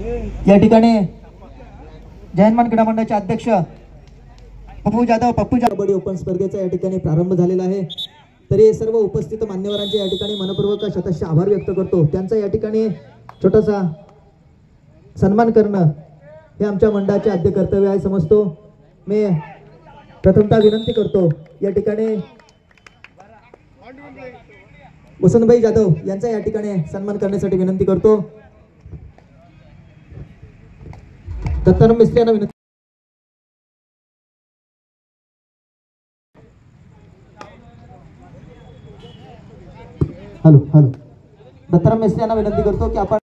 या ठिकाणी जयनमान क्रीडा मंडळाचे अध्यक्ष पप्पू जाधव कबड्डी ओपन स्पर्धेचा या ठिकाणी प्रारंभ झालेला आहे। तरी सर्व उपस्थित मान्यवरांचे या ठिकाणी मनपूर्वक शतश आभार व्यक्त करतो। त्यांचा या ठिकाणी छोटासा सन्मान करणं हे आमच्या मंडळाचे आद्य कर्तव्य आहे समजतो। मी प्रथमतः विनंती करतो या ठिकाणी वसंतभाई जाधव यांचा या ठिकाणी सन्मान करण्यासाठी विनंती करतो। दत्ताराम मिस्त्री यांना विनंती। हॅलो दत्ताराम मिस्त्री यांना विनंती करतो की आपण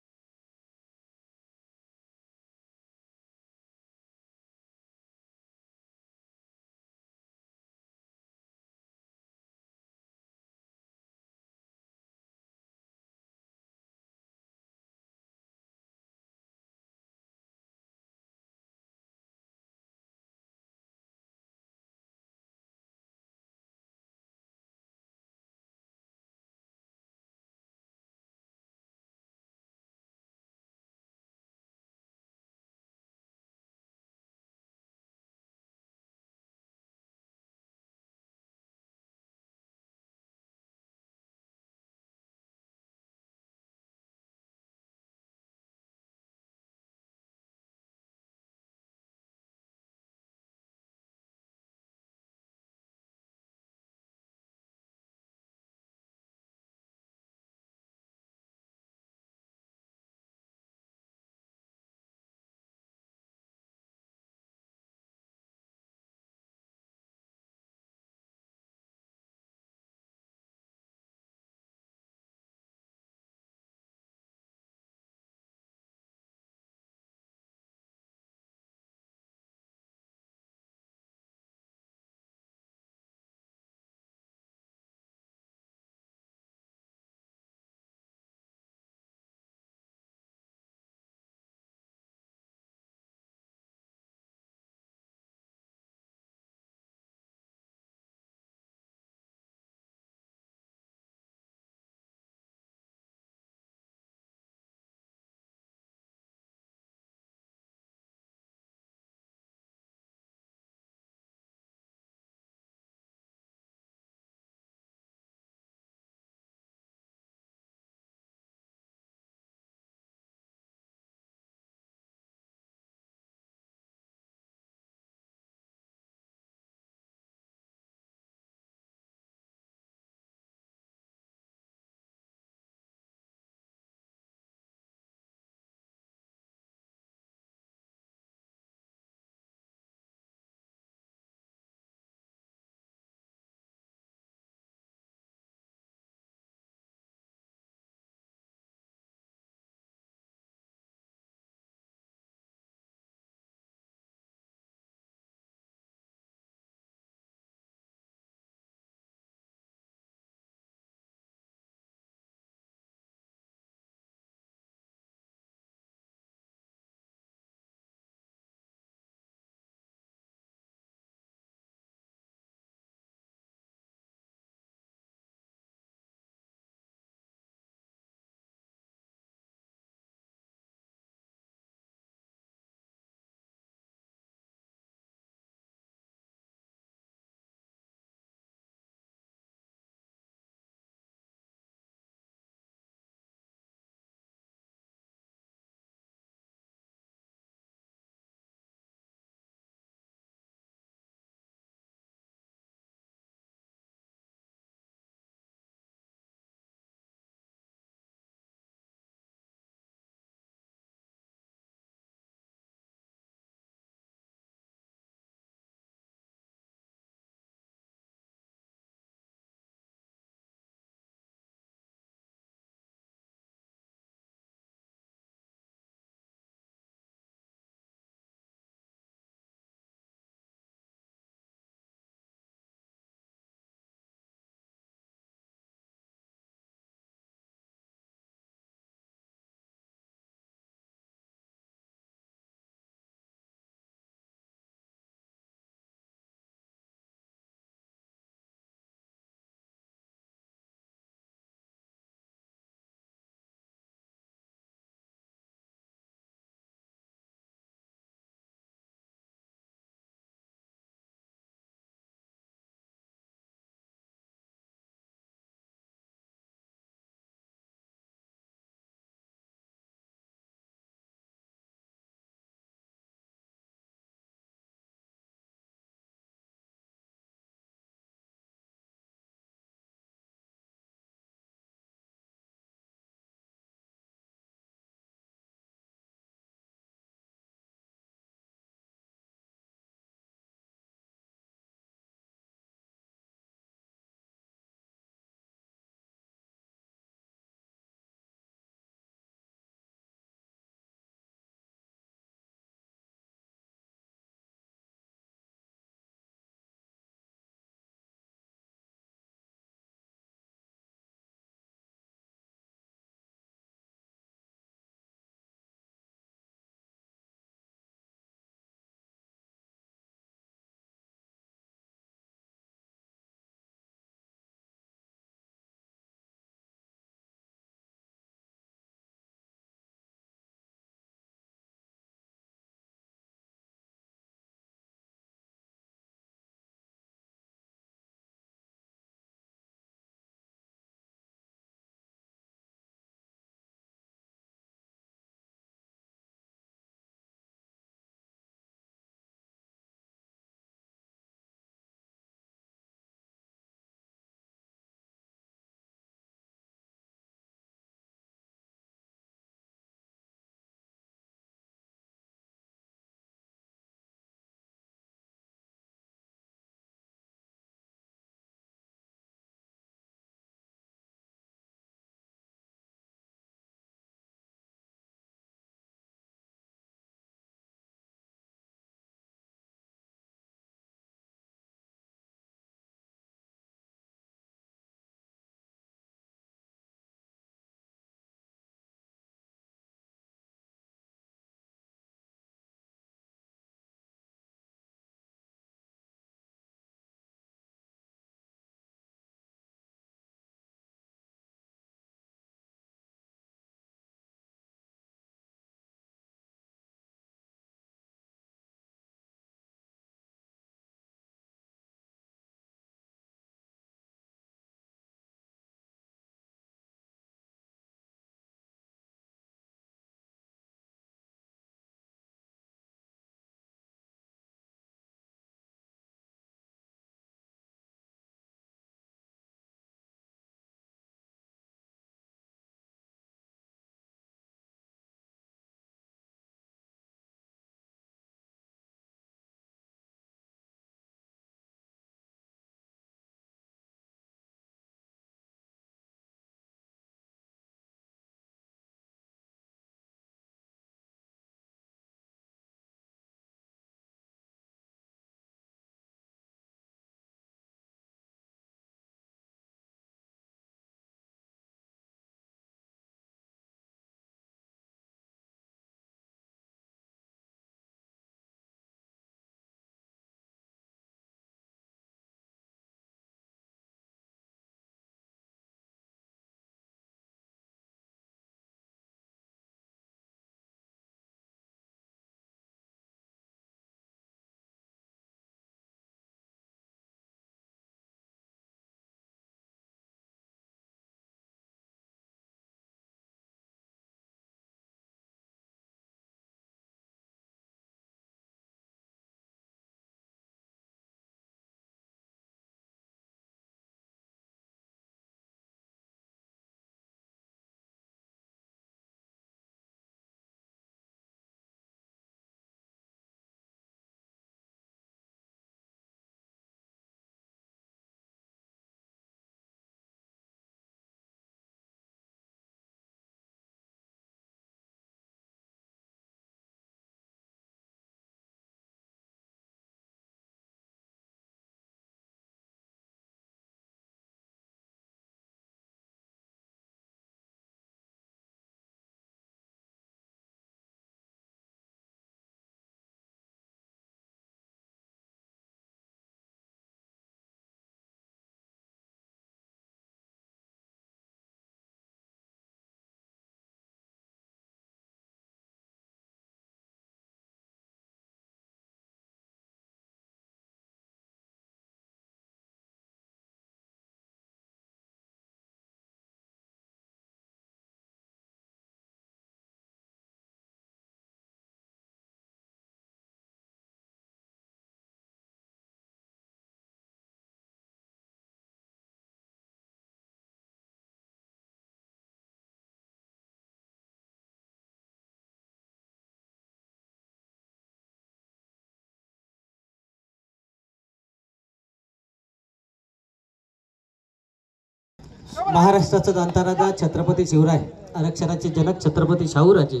महाराष्ट्राचा जाणता राजा छत्रपती शिवराय, आरक्षणाचे जनक छत्रपती शाहूराजे,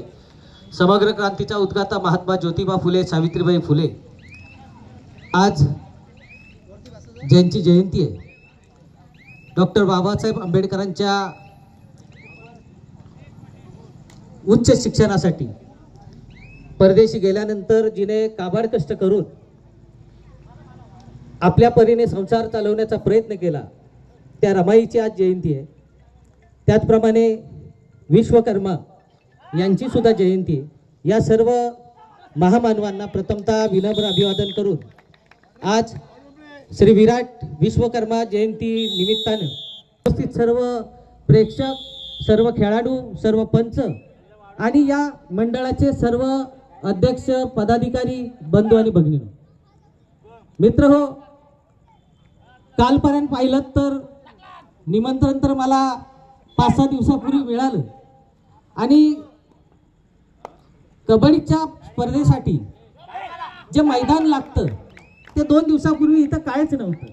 समग्र क्रांतीचा उद्गाता महात्मा ज्योतिबा फुले, सावित्रीबाई फुले, आज ज्यांची जयंती आहे, डॉक्टर बाबासाहेब आंबेडकरांच्या उच्च शिक्षणासाठी परदेशी गेल्यानंतर जिने काबाड कष्ट करून आपल्या परीने संसार चालवण्याचा प्रयत्न केला, त्या रमाईची आज जयंती आहे। त्याचप्रमाणे विश्वकर्मा यांची सुद्धा जयंती आहे। या सर्व महामानवांना प्रथमतः विनम्र अभिवादन करून आज श्री विराट विश्वकर्मा जयंती निमित्तानं उपस्थित सर्व प्रेक्षक, सर्व खेळाडू, सर्व पंच आणि या मंडळाचे सर्व अध्यक्ष, पदाधिकारी, बंधू आणि भगिनींनो, मित्र हो, कालपर्यंत पाहिलं तर निमंत्रण तर मला 5-6 दिवसापूर्वी मिळालं आणि कबड्डीच्या स्पर्धेसाठी जे मैदान लागतं ते 2 दिवसापूर्वी इथं कायच नव्हतं।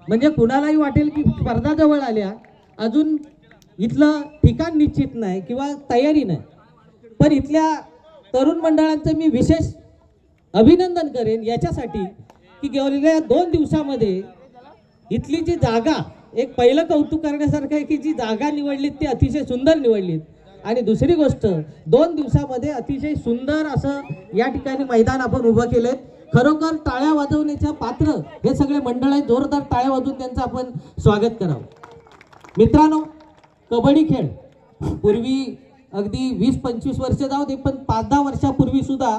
म्हणजे कुणालाही वाटेल की स्पर्धा जवळ आल्या, अजून इथलं ठिकाण निश्चित नाही किंवा तयारी नाही, पण इथल्या तरुण मंडळांचं मी विशेष अभिनंदन करेन याच्यासाठी की गेल्या 2 दिवसामध्ये इथली जी जागा, एक पहिलं कौतुक करण्यासारखं आहे की जी जागा निवडलीत ती अतिशय सुंदर निवडलीत, आणि दुसरी गोष्ट 2 दिवसामध्ये अतिशय सुंदर असं या ठिकाणी मैदान आपण उभं केलंय। खरोखर टाळ्या वाजवण्याच्या पात्र हे सगळे मंडळ आहेत, जोरदार टाळ्या वाजवून त्यांचं आपण स्वागत करावं। मित्रांनो, कबड्डी खेळ पूर्वी अगदी 20-25 वर्ष जाऊ दे, पण 5-10 वर्षापूर्वी सुद्धा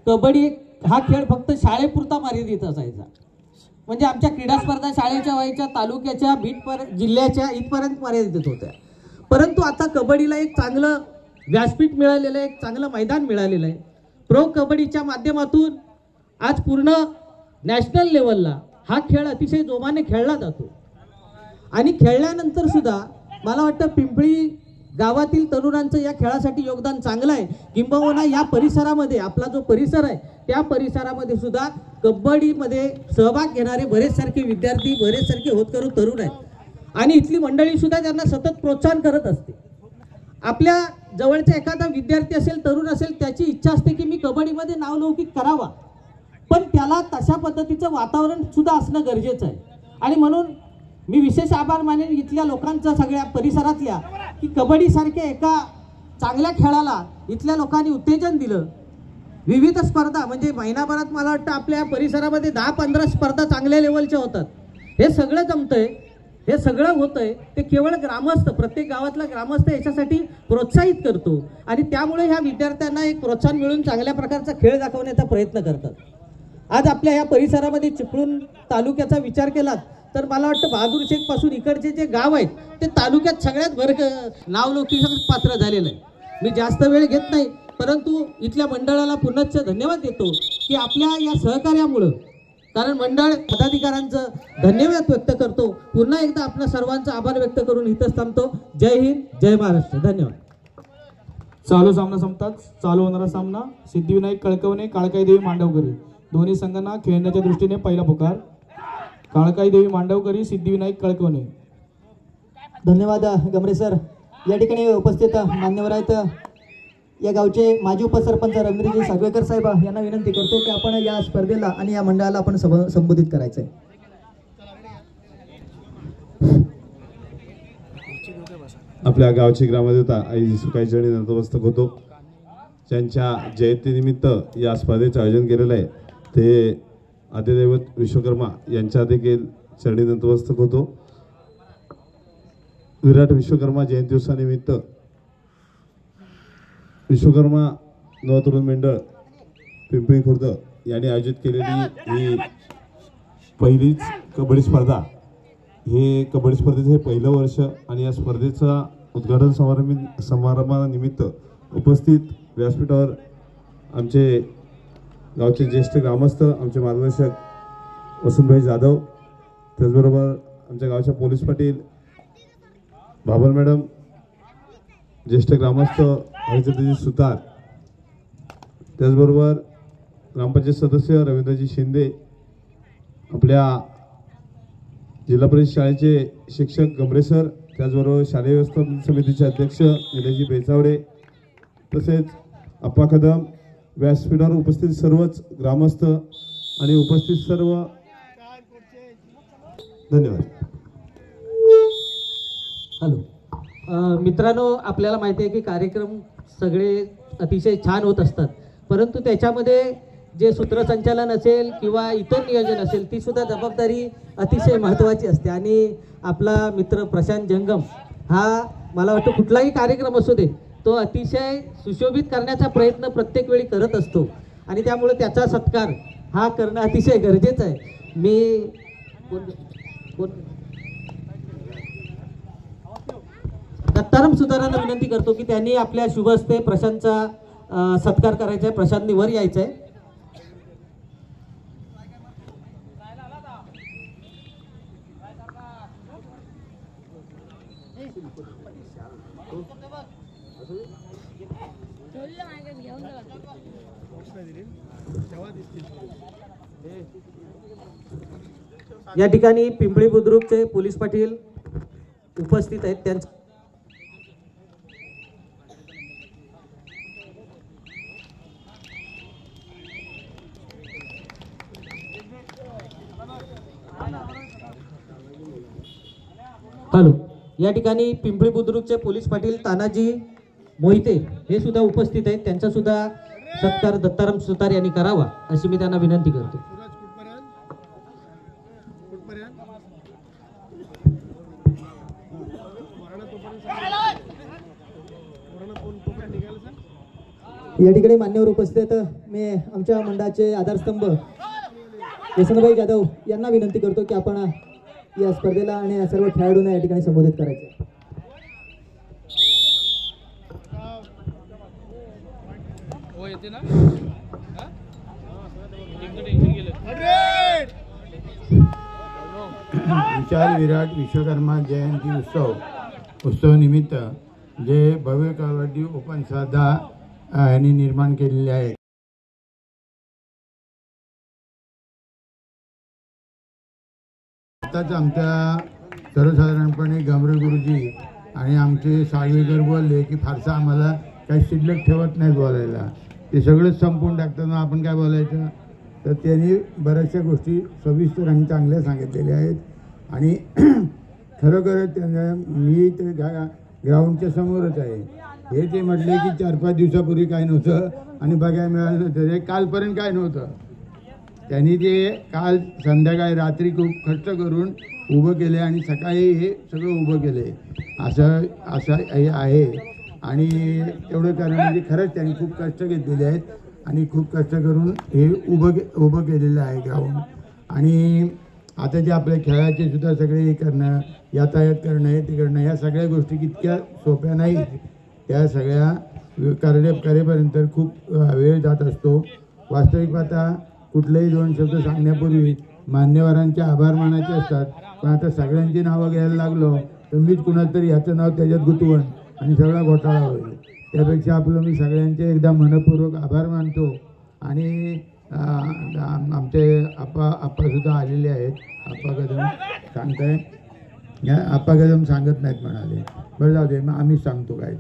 कबड्डी हा खेळ फक्त शाळेपुरता मर्यादित असायचा। म्हणजे आमच्या क्रीडा स्पर्धा शाळेच्या व्हायच्या, तालुक्याच्या, जिल्ह्याच्या इथपर्यंत मर्यादित होत्या। परंतु आता कबड्डीला एक चांगलं व्यासपीठ मिळालेलं आहे, एक चांगलं मैदान मिळालेलं आहे। प्रो कबड्डीच्या माध्यमातून आज पूर्ण नॅशनल लेवलला हा खेळ अतिशय जोमाने खेळला जातो आणि खेळल्यानंतर सुद्धा मला वाटतं पिंपळी गावातील तरुणांचं या खेळासाठी योगदान चांगलं आहे। किंबहुना या परिसरामध्ये, आपला जो परिसर आहे त्या परिसरामध्ये सुद्धा कबड्डीमध्ये सहभाग घेणारे बरेच सारखे विद्यार्थी, बरेच सारखे होतकरू तरुण आहेत आणि इथली मंडळी सुद्धा त्यांना सतत प्रोत्साहन करत असते। आपल्या जवळचा एखादा विद्यार्थी असेल, तरुण असेल, त्याची इच्छा असते की मी कबड्डीमध्ये नावलौकिक करावा, पण त्याला तशा पद्धतीचं वातावरण सुद्धा असणं गरजेचं आहे। आणि म्हणून मी विशेष आभार मानेन इथल्या लोकांचा, सगळ्या परिसरातल्या, की कबड्डी सारख्या एका चांगल्या खेळाला इथल्या लोकांनी उत्तेजन दिलं। विविध स्पर्धा, म्हणजे महिनाभरात मला वाटतं आपल्या परिसरामध्ये 10-15 स्पर्धा चांगल्या लेवलच्या होतात। हे सगळं जमतंय, हे सगळं होतंय ते केवळ ग्रामस्थ, प्रत्येक गावातला ग्रामस्थ याच्यासाठी प्रोत्साहित करतो आणि त्यामुळे ह्या विद्यार्थ्यांना एक प्रोत्साहन मिळून चांगल्या प्रकारचा खेळ दाखवण्याचा प्रयत्न करतात। आज आपल्या ह्या परिसरामध्ये चिपळूण तालुक्याचा विचार केलात तर मला वाटतं बहादूर शेख पासून इकडचे जे गाव आहेत ते तालुक्यात सगळ्यात नावलौकिक पात्र झालेलं आहे। मी जास्त वेळ घेत नाही, परंतु इथल्या मंडळाला पुनश्च धन्यवाद देतो की आपल्या या सहकार्यामुळे, कारण मंडळ पदाधिकाऱ्यांचं धन्यवाद व्यक्त करतो। पुन्हा एकदा आपल्या सर्वांचा आभार व्यक्त करून इथंच थांबतो। जय हिंद, जय महाराष्ट्र, धन्यवाद। चालू सामना संपताच चालू होणारा सामना सिद्धिविनायक कळकवणे, काळकाई देवी मांडवकरी दोन्ही संघांना खेळण्याच्या दृष्टीने पहिला पुकार। काळकाई देवी मांडवकरी, सिद्धिविनायक कळकवणे। धन्यवाद गमरे सर। या ठिकाणी उपस्थित मान्यवर आहेत या गावचे माजी उपसरपंच रवींद्रजी सागवेकर साहेब यांना विनंती करतो की आपण या स्पर्धेला आणि या मंडळाला आपण संबोधित करायचंय। आपल्या गावची ग्रामदेवता आई सुकाई चरणी नतमस्तक होतो। त्यांच्या जयंतीनिमित्त या स्पर्धेचं आयोजन केलेलं आहे ते आदिदैवत विश्वकर्मा यांच्या देखील चरणी नतमस्तक होतो। विराट विश्वकर्मा जयंती दिवसानिमित्त विश्वकर्मा नवतरुण मंडळ पिंपरी खुर्द यांनी आयोजित केलेली ही पहिलीच कबड्डी स्पर्धा। हे कबड्डी स्पर्धेचं हे पहिलं वर्ष आणि या स्पर्धेचा उद्घाटन समारंभानिमित्त उपस्थित व्यासपीठावर आमचे गावचे ज्येष्ठ ग्रामस्थ, आमचे मार्गदर्शक वसंतभाई जाधव, त्याचबरोबर आमच्या गावच्या पोलीस पाटील भाबल मॅडम, ज्येष्ठ ग्रामस्थ हरिचंद्रजी सुतार, त्याचबरोबर ग्रामपंचायत सदस्य रवींद्रजी शिंदे, आपल्या जिल्हा परिषद शाळेचे शिक्षक गमरे सर, त्याचबरोबर शालेय व्यवस्थापन समितीचे अध्यक्ष निलेशजी बेचावडे तसेच अप्पा कदम, व्यासपीठावर उपस्थित सर्वच ग्रामस्थ आणि उपस्थित सर्व धन्यवाद. हॅलो मित्रांनो, आपल्याला माहिती आहे की कार्यक्रम सगळे अतिशय छान होत असतात, परंतु त्याच्यामध्ये जे सूत्रसंचालन असेल किंवा इतर नियोजन असेल ती सुद्धा जबाबदारी अतिशय महत्त्वाची असते. आणि आपला मित्र प्रशांत जंगम हा मला वाटतं कुठलाही कार्यक्रम असू दे तो अतिशय सुशोभित करण्याचा प्रयत्न प्रत्येक वेळी करत असतो आणि त्यामुळे त्याचा सत्कार हा करणं अतिशय गरजेचं आहे. मी दत्ताराम सुतारांना विनंती करतो की त्यांनी आपल्या शुभ हस्ते प्रशांतचा सत्कार करायचा आहे. प्रशांतनी वर यायचं आहे. या ठिकाणी पिंपळी बुद्रुकचे पोलीस पाटील उपस्थित आहेत. त्यांचं हॅलो, या ठिकाणी पिंपळी बुद्रुकचे पोलीस पाटील तानाजी मोहिते हे सुद्धा उपस्थित आहेत. त्यांचा सुद्धा सत्कार दत्ताराम सुतार यांनी करावा अशी मी त्यांना विनंती करतो. या ठिकाणी मान्यवर उपस्थित मी आमच्या मंडळाचे आधारस्तंभ यशवंतभाई जाधव यांना विनंती करतो की आपण या स्पर्धेला आणि सर्व खेळाडूंना या ठिकाणी संबोधित करायचे. विशाल विराट विश्वकर्मा जयंती उत्सव निमित्त जे भव्य कबड्डी ओपन स्पर्धा यांनी निर्माण केलेली आहे. आताच आमच्या सर्वसाधारणपणे गमरे गुरुजी आणि आमचे साळवेकर बोलले की फारसा आम्हाला काही शिल्लक ठेवत नाही बोलायला, ते सगळंच संपवून टाकताना आपण काय बोलायचं. तर त्यांनी बऱ्याचशा गोष्टी सविस्तर आणि चांगल्या सांगितलेल्या आहेत. आणि खरोखर त्यांना मी ते ग्राउंडच्या समोरच आहे. हे ते म्हटले की 4-5 दिवसापूर्वी काय नव्हतं आणि बघायला मिळालं नव्हतं, ते कालपर्यंत काय नव्हतं. त्यांनी ते काल संध्याकाळी रात्री खूप खर्च करून उभं केले आणि सकाळी हे सगळं उभं केले. असं हे आहे. आणि एवढं कारण म्हणजे खरंच त्यांनी खूप कष्ट घेतलेले आहेत आणि खूप कष्ट करून हे उभं केलेलं आहे ग्राउंड. आणि आता जे आपल्या खेळाचे सुद्धा सगळे हे करणं, यातायात करणं, हे ते करणं, ह्या सगळ्या गोष्टी कितक्या सोप्या नाहीत. त्या सगळ्या करेपर्यंत खूप वेळ जात असतो. वास्तविक पाहता कुठलेही 2 शब्द सांगण्यापूर्वी मान्यवरांचे आभार मानायचे असतात, पण आता सगळ्यांची नावं घ्यायला लागलो तर मीच कुणाला तरी ह्याचं नाव त्याच्यात गुंतवण आणि सगळा घोटाळा होईल. त्यापेक्षा आपलं मी सगळ्यांचे एकदा मनपूर्वक आभार मानतो. आणि आमचे आप्पासुद्धा आलेले आहेत. आप्पा कदम सांगताय, आप्पा कदम सांगत नाहीत म्हणाले, बरं जाऊ दे, मग आम्हीच सांगतो काय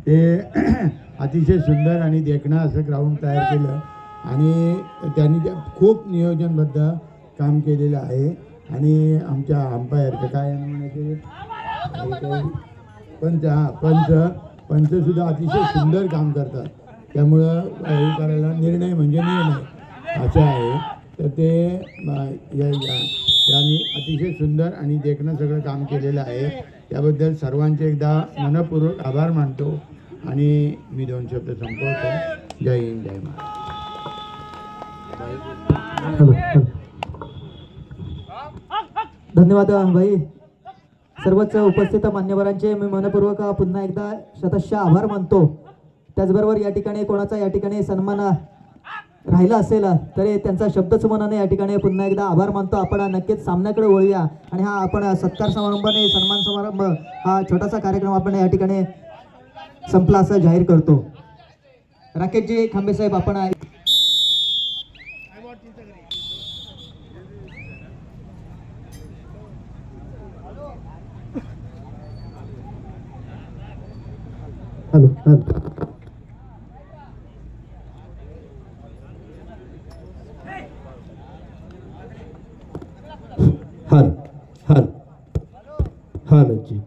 ते अतिशय सुंदर आणि देखणं असं ग्राउंड तयार केलं आणि त्यांनी खूप नियोजनबद्ध काम केलेलं आहे. आणि आमच्या अंपायरचं काय म्हणायचे पंचसुद्धा अतिशय सुंदर काम करतात. त्यामुळं हे करायला निर्णय म्हणजे निर्णय असं आहे. तर ते त्यांनी अतिशय सुंदर आणि देखणं सगळं काम केलेलं आहे. त्याबद्दल सर्वांचे एकदा मनपूर्वक आभार मानतो आणि मी 2 शब्द संपवतो. जय हिंद, जय महाराष्ट्र. धन्यवाद भाई. सर्वच उपस्थित मान्यवरांचे मी मनपूर्वक पुन्हा एकदा शतशः आभार मानतो. त्याचबरोबर या ठिकाणी कोणाचा या ठिकाणी सन्मान राहिला असेल तरी त्यांचा शब्दच मनाने या ठिकाणी पुन्हा एकदा आभार मानतो. आपण नक्कीच सामन्याकडे वळूया आणि हा आपण सत्कार समारंभाने सन्मान समारंभ हा छोटासा कार्यक्रम आपण या ठिकाणी संपला असं जाहीर करतो. राकेशजी खांबे साहेब आपण हॅलो हॅलो हाल हाल हाल जी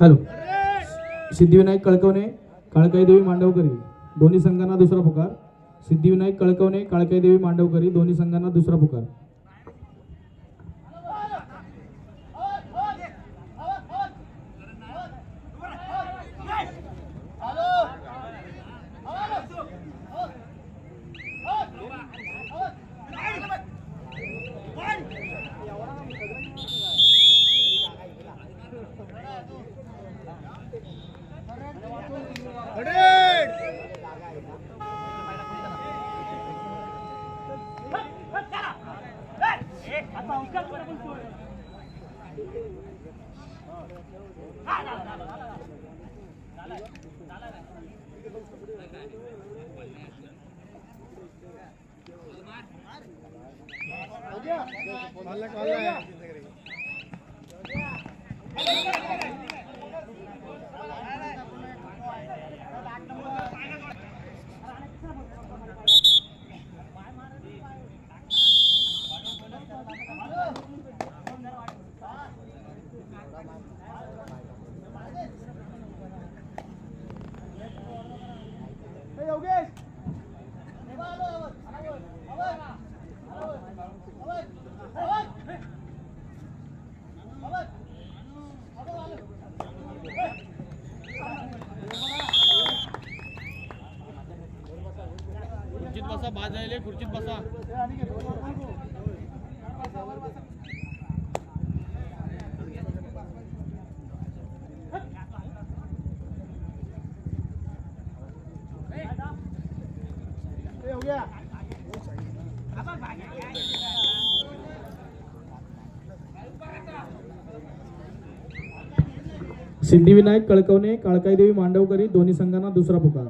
हॅलो सिद्धिविनायक कळकवणे काळकाई देवी मांडवकरी दोन्ही संघांना दुसरा पुकार. सिद्धिविनायक कळकवणे काळकाई देवी मांडवकरी दोन्ही संघांना दुसरा पुकार. खुर्चीत बसा. सिद्धिविनायक कळकवणे काळकाई देवी मांडवकरी दोन्ही संघांना दुसरा पुकार.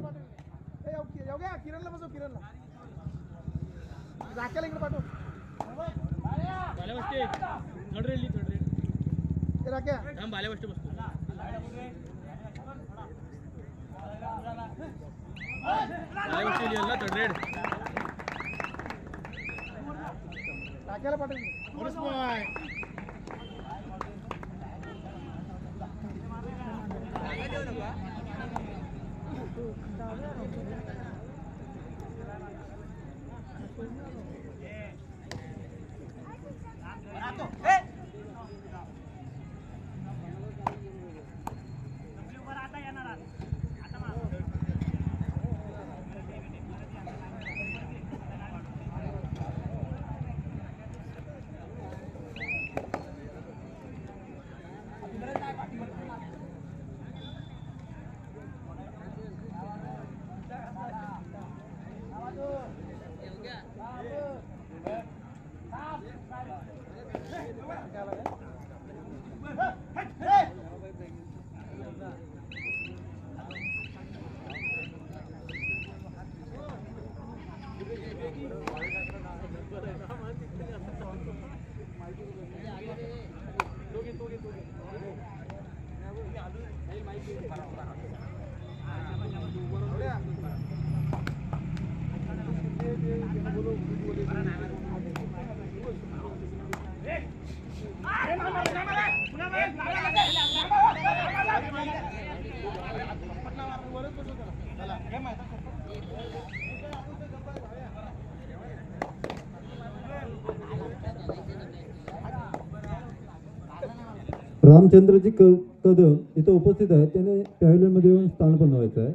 रामचंद्रजी कदम इथं उपस्थित आहेत, त्याने पॅव्हिलियनमध्ये येऊन स्थान बनवायचं आहे.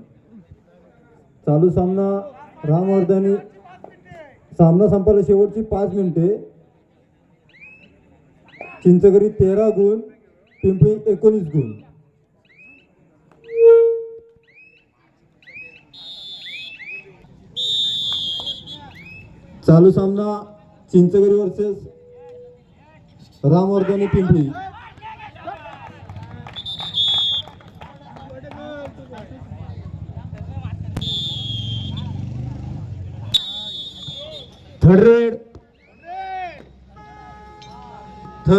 चालू सामना रामवर्धनी. सामना संपायला शेवटची 5 मिनिटे. चिंचगरी 13 गुण, पिंपरी 19 गुण. चालू सामना चिंचगरी वर्सेस रामवर्धनी पिंपरी. थर्ड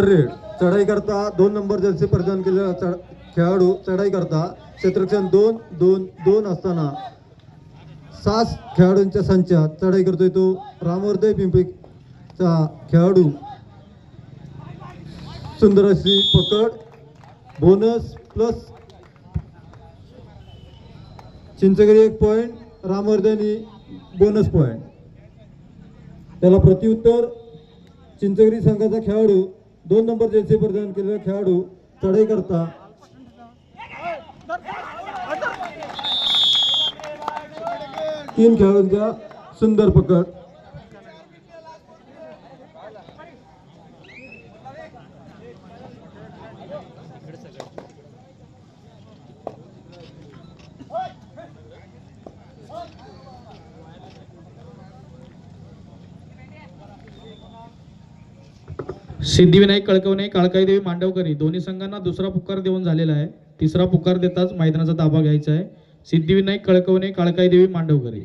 रेड चढाई करता 2 नंबर जर्सी परिधान केलेला खेळाडू चढाई करता क्षेत्ररक्षण 2-2-2 असताना 6 खेळाडूंच्या संचात चढाई करतोय तो रामवर्धनी पिंपरीचा खेळाडू. सुंदर अशी पकड. Bonus plus Chinchgari 1 point, Ramvardhini bonus point. त्याला प्रत्युत्तर चिंचगरी संघाचा खेळाडू 2 नंबर जर्सी परिधान केलेला खेळाडू चढाई करता 3 खेळाडूंचा सुंदर पकड. सिद्धिविनायक कळकवणे, काळकाईदेवी मांडवकरी दोन्ही संघांना दुसरा पुकार देऊन झालेला आहे. तिसरा पुकार देताच मैदानाचा ताबा घ्यायचा आहे. सिद्धिविनायक कळकवणे, काळकाईदेवी मांडवकरी.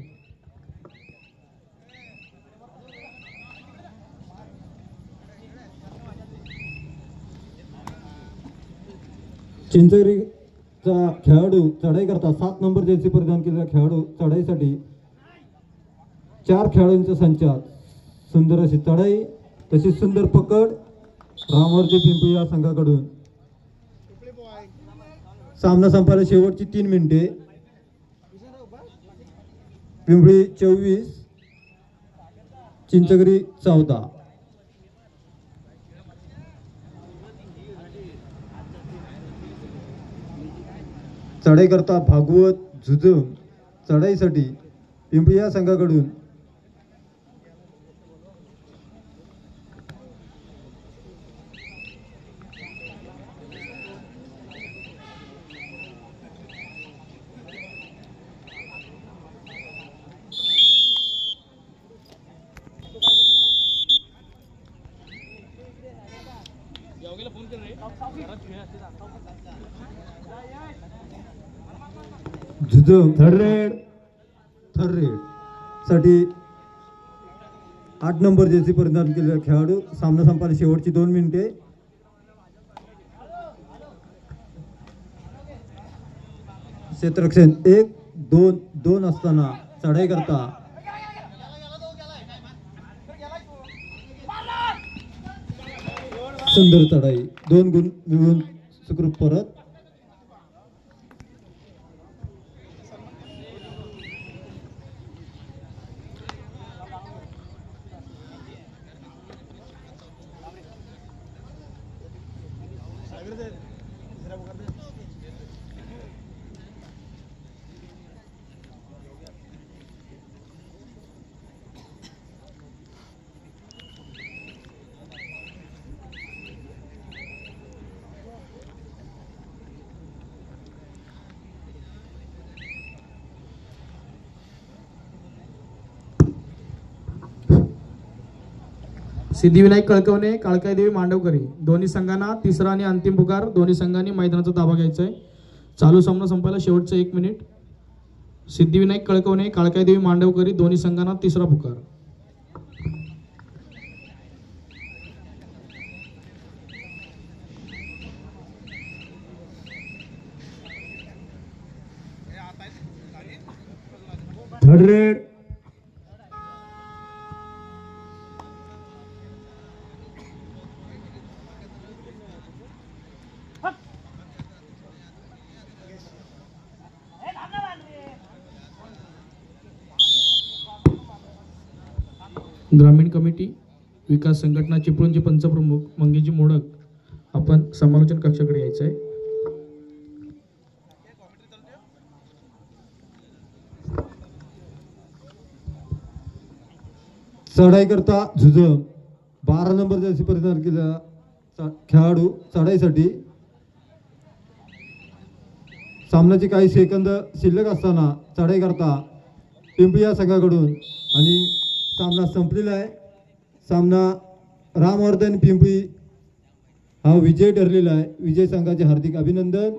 चिंचगरीचा खेळाडू चढाई करता 7 नंबर जर्सी परिधान केलेला खेळाडू चढाईसाठी 4 खेळाडूंच्या संचात सुंदर अशी चढाई, तशी सुंदर पकड रामवर्धनी पिंपरी या संघाकडून. सामना संपायला शेवटची 3 मिनिटे. पिंपरी 24, चिंचगरी 14. चढाई करता भागवत झुजम चढाईसाठी पिंपरी या संघाकडून झुजम थर्ड रेड साठी 8 नंबर जर्सी परिधान केलेला खेळाडू. सामना संपायला शेवटची 2 मिनिटे. क्षेत्ररक्षण 1-2-2 असताना चढाई करता सुंदर चढाई, 2 गुण मिळून सुखरूप परत. सिद्धिविनायक कळकवणे, काळकाईदेवी मांडवकरी दोन्ही संघांना तिसरा आणि अंतिम पुकार. दोन्ही संघांनी मैदानाचा ताबा घ्यायचा आहे. चालू सामना संपायला शेवटचं 1 मिनिट. सिद्धिविनायक कळकवणे, काळकाईदेवी मांडवकरी दोन्ही संघांना तिसरा पुकार. थर्ड रेड ग्रामीण कमिटी विकास संघटना चिपळूणचे पंचप्रमुख मंगेजी मोडक आपण समालोचन कक्षाकडे यायचं आहे. चढाई करता झुंज 12 नंबर जर्सी परिधान केलेला खेळाडू चढाईसाठी. सामन्याचे काही सेकंद शिल्लक असताना चढाई करता पिंपरी या संघाकडून आणि सामना संपलेला आहे. सामना रामवर्धन पिंपरी हा विजय ठरलेला आहे. विजय संघाचे हार्दिक अभिनंदन.